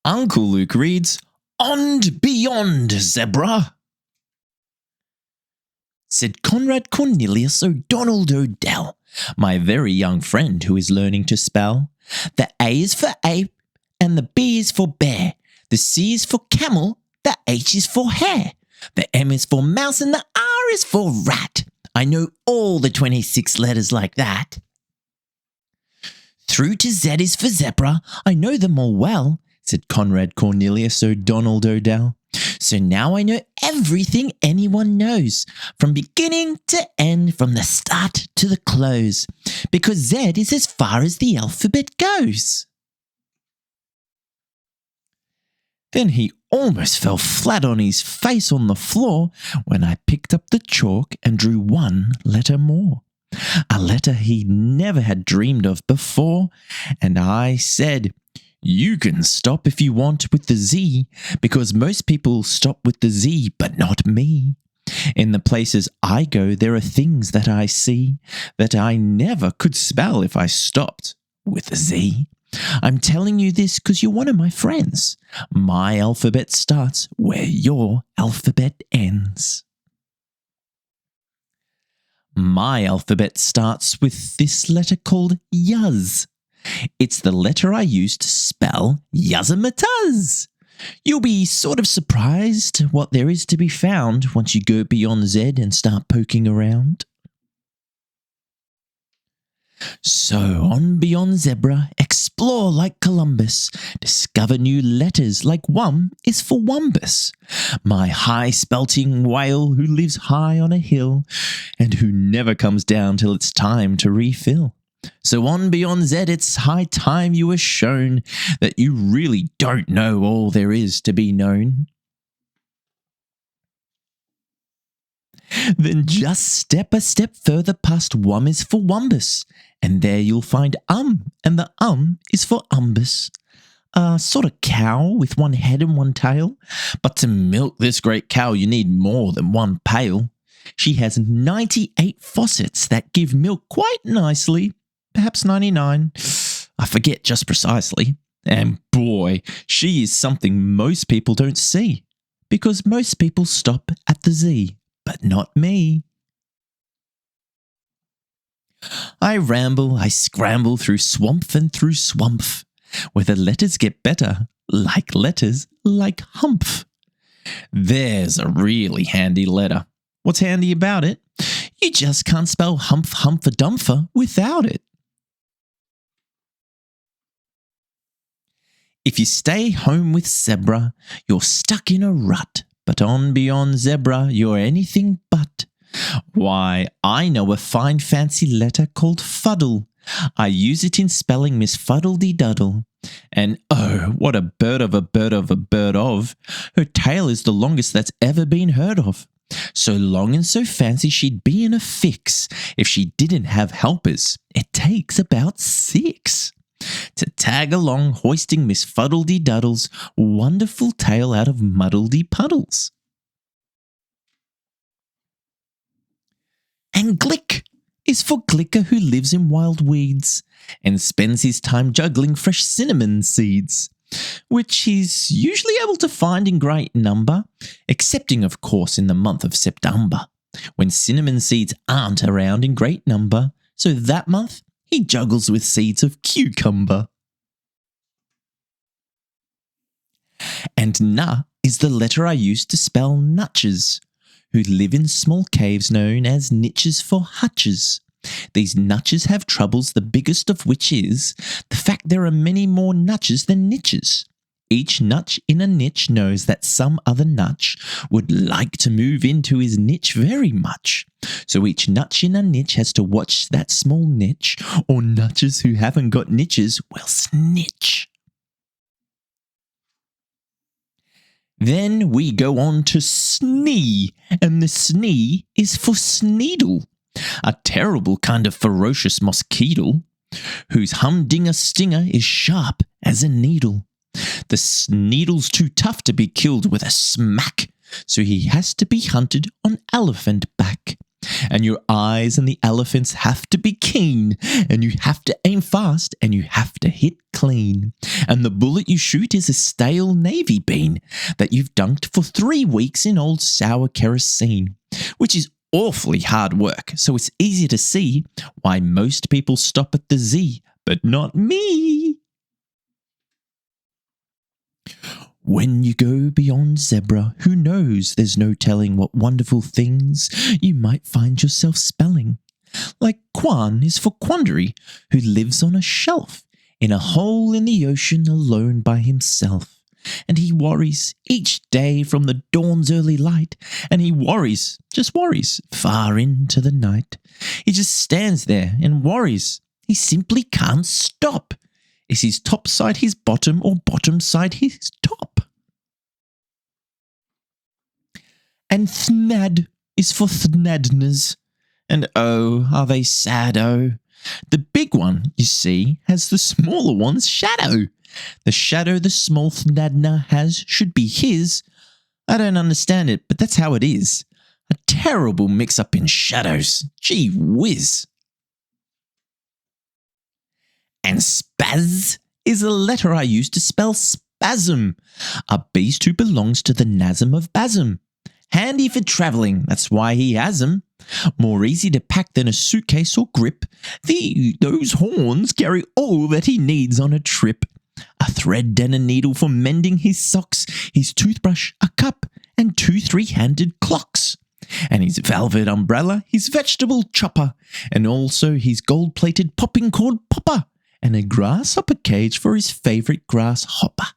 Uncle Luke reads, "On beyond, zebra," said Conrad Cornelius O'Donnell Odell, my very young friend who is learning to spell. "The A is for ape, and the B is for bear. The C is for camel, the H is for hare. The M is for mouse, and the R is for rat. I know all the 26 letters like that." "Through to Z is for zebra. I know them all well," said Conrad Cornelius O'Donnell Odell. "So now I know everything anyone knows, from beginning to end, from the start to the close, because Z is as far as the alphabet goes." Then he almost fell flat on his face on the floor when I picked up the chalk and drew one letter more, a letter he never had dreamed of before, and I said, "You can stop if you want with the Z, because most people stop with the Z, but not me. In the places I go, there are things that I see that I never could spell if I stopped with the Z. I'm telling you this because you're one of my friends. My alphabet starts where your alphabet ends." My alphabet starts with this letter called Yuzz. It's the letter I use to spell Yuzz-a-ma-Tuzz. You'll be sort of surprised what there is to be found once you go beyond Z and start poking around. So on beyond zebra, explore like Columbus, discover new letters like Wum is for Wumbus, my high-spelting whale who lives high on a hill and who never comes down till it's time to refill. So on beyond Z, it's high time you were shown that you really don't know all there is to be known. Then just step a step further past Wum is for Wumbus, and there you'll find and the is for Umbus. A sort of cow with one head and one tail, but to milk this great cow you need more than one pail. She has 98 faucets that give milk quite nicely, perhaps 99, I forget just precisely. And boy, she is something most people don't see, because most people stop at the Z. But not me. I ramble, I scramble through swamp and through swamp, where the letters get better, like letters like humph. There's a really handy letter. What's handy about it? You just can't spell humph humpher dumpher without it. If you stay home with zebra, you're stuck in a rut. But on beyond zebra, you're anything but. Why, I know a fine fancy letter called fuddle. I use it in spelling Miss Fuddle-de-Duddle. And oh, what a bird of a bird of a bird of. Her tail is the longest that's ever been heard of. So long and so fancy she'd be in a fix if she didn't have helpers. It takes about 6. To tag along hoisting Miss Fuddle-de-Duddle's wonderful tail out of muddle-de-puddles. And Glikk is for Glikker, who lives in wild weeds and spends his time juggling fresh cinnamon seeds, which he's usually able to find in great number, excepting of course in the month of September, when cinnamon seeds aren't around in great number, so that month he juggles with seeds of cucumber. And Na is the letter I use to spell nutches, who live in small caves known as niches for hutches. These nutches have troubles, the biggest of which is the fact there are many more nutches than niches. Each nutch in a niche knows that some other nutch would like to move into his niche very much. So each nutch in a niche has to watch that small niche, or nutches who haven't got niches will snitch. Then we go on to snee, and the snee is for sneedle, a terrible kind of ferocious mosquito, whose humdinger stinger is sharp as a needle. The sneedle's too tough to be killed with a smack, so he has to be hunted on elephant back. And your eyes and the elephant's have to be keen, and you have to aim fast, and you have to hit clean. And the bullet you shoot is a stale navy bean that you've dunked for 3 weeks in old sour kerosene, which is awfully hard work, so it's easy to see why most people stop at the Z, but not me. When you go beyond zebra, who knows, there's no telling what wonderful things you might find yourself spelling. Like Quan is for quandary, who lives on a shelf in a hole in the ocean alone by himself. And he worries each day from the dawn's early light, and he worries, just worries, far into the night. He just stands there and worries. He simply can't stop. Is his top side his bottom, or bottom side his top? And Thnad is for Thnadners, and oh, are they sad, oh. The big one, you see, has the smaller one's shadow. The shadow the small Thnadner has should be his. I don't understand it, but that's how it is. A terrible mix-up in shadows. Gee whiz. And spaz is a letter I use to spell spasm, a beast who belongs to the nasm of basm. Handy for travelling, that's why he has 'em. More easy to pack than a suitcase or grip. Those horns carry all that he needs on a trip. A thread and a needle for mending his socks, his toothbrush, a cup, and 2 3-handed clocks. And his velvet umbrella, his vegetable chopper, and also his gold-plated popping cord popper, and a grasshopper cage for his favourite grasshopper.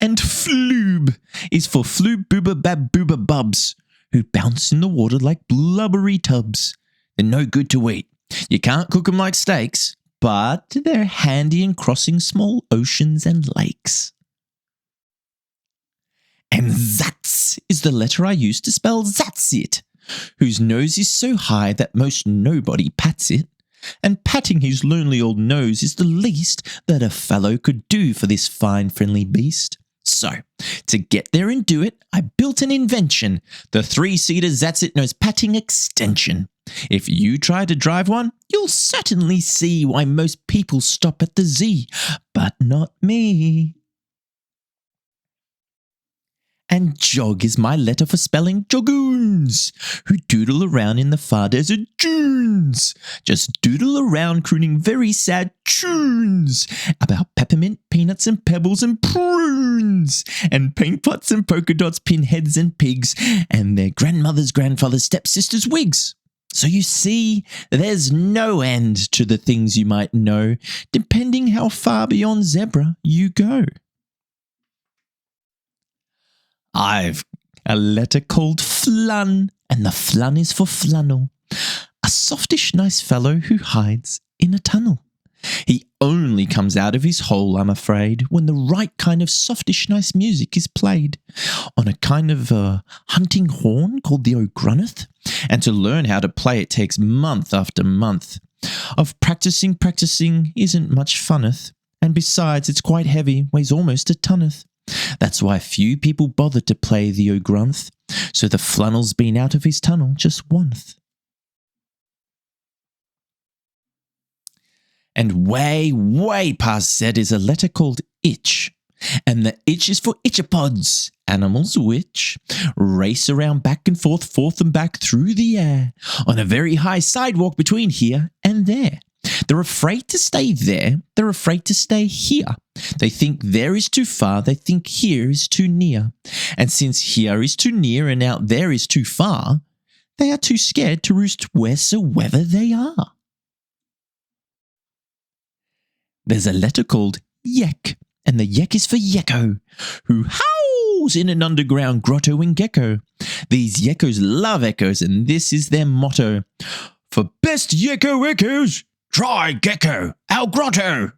And floob is for floob booba bab booba bubs, who bounce in the water like blubbery tubs. They're no good to eat. You can't cook 'em like steaks, but they're handy in crossing small oceans and lakes. And Zats is the letter I use to spell Zatsit, whose nose is so high that most nobody pats it. And patting his lonely old nose is the least that a fellow could do for this fine friendly beast. So, to get there and do it, I built an invention, the 3-seater Zatsit nose patting extension. If you try to drive one, you'll certainly see why most people stop at the Z, but not me. And jog is my letter for spelling jogoons, who doodle around in the far desert dunes. Just doodle around crooning very sad tunes about peppermint, peanuts and pebbles and prunes, and paint pots and polka dots, pinheads and pigs, and their grandmother's grandfather's stepsister's wigs. So you see, there's no end to the things you might know, depending how far beyond zebra you go. I've a letter called Flun, and the flun is for flannel, a softish nice fellow who hides in a tunnel. He only comes out of his hole, I'm afraid, when the right kind of softish nice music is played, on a kind of hunting horn called the ogrunneth, and to learn how to play it takes month after month. Of practising isn't much funneth, and besides it's quite heavy, weighs almost a tonneth. That's why few people bother to play the ogrunneth, so the flannel's been out of his tunnel just once. And way past Z is a letter called itch, and the itch is for itchapods, animals which race around back and forth and back through the air on a very high sidewalk between here and there. They're afraid to stay there, they're afraid to stay here. They think there is too far, they think here is too near. And since here is too near and out there is too far, they are too scared to roost wheresoever they are. There's a letter called Yek, and the Yek is for Yekko, who howls in an underground grotto in Gecko. These Yekkos love echoes, and this is their motto. For best Yekko echoes, try Gecko, our grotto.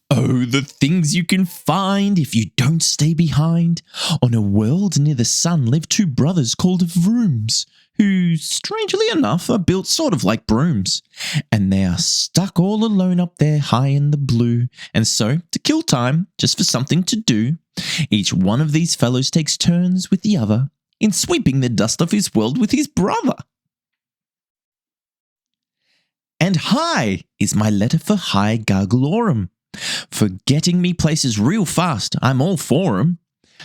Oh, the things you can find if you don't stay behind. On a world near the sun live 2 brothers called Vrooms, who, strangely enough, are built sort of like brooms. And they are stuck all alone up there high in the blue. And so, to kill time, just for something to do, Each one of these fellows takes turns with the other in sweeping the dust off his world with his brother. And hi is my letter for High Gargalorum. For getting me places real fast, I'm all for 'em.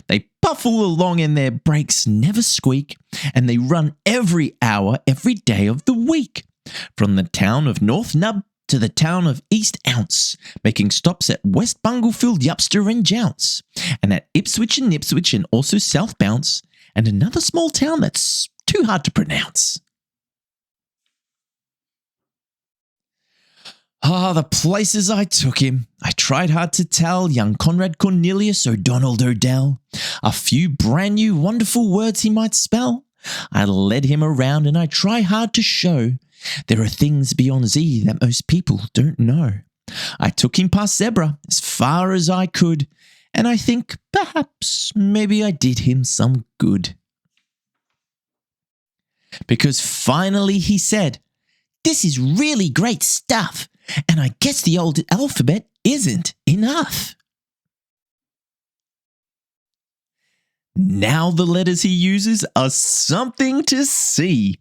They puffle along and their brakes never squeak, and they run every hour, every day of the week. From the town of North Nub to the town of East Ounce, making stops at West Bunglefield, Yupster and Jounce, and at Ipswich and Ipswich and also South Bounce, and another small town that's too hard to pronounce. The places I took him. I tried hard to tell young Conrad Cornelius O'Donnell Odell a few brand new wonderful words he might spell. I led him around and I try hard to show there are things beyond Z that most people don't know. I took him past Zebra as far as I could, and I think perhaps maybe I did him some good. Because finally he said, "This is really great stuff. And I guess the old alphabet isn't enough." Now the letters he uses are something to see.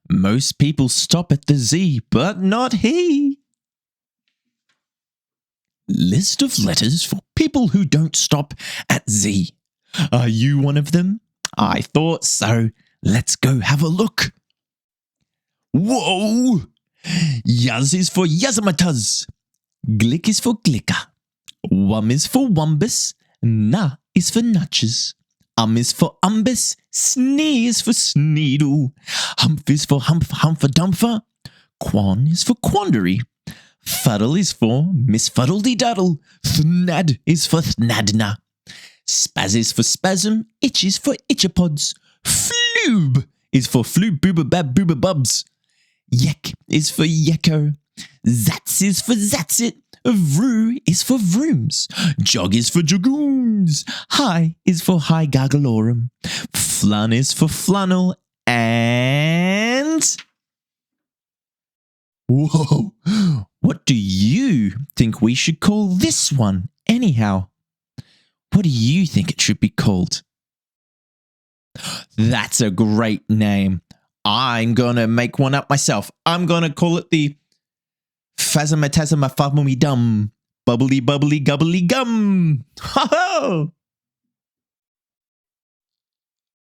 Most people stop at the Z, but not he. List of letters for people who don't stop at Z. Are you one of them? I thought so. Let's go have a look. Whoa! Yuzz is for Yuzz-a-ma-Tuzz. Glikk is for Glikker. Wum is for Wumbus. Na is for Nutches. Is for Umbus. Snee is for Sneedle. Humph is for Humpher-Dumpher. Quan is for Quandary. Fuddle is for Misfuddle-de-Duddle. Thnad is for Thnadna. Spaz is for Spasm. Itch is for Itchapods. Floob is for Floob-booba-bab-booba-bubs. Yek is for Yekko. Zats is for Zatsit. Vroo is for Vrooms. Jog is for Jagoons. High is for High Gargalorum. Flun is for Flunnel. And... whoa! What do you think we should call this one, anyhow? What do you think it should be called? That's a great name. I'm going to make one up myself. I'm going to call it the Phasma-tasma-fummy-dum Bubbly Bubbly Gubbly Gum. Ho ho!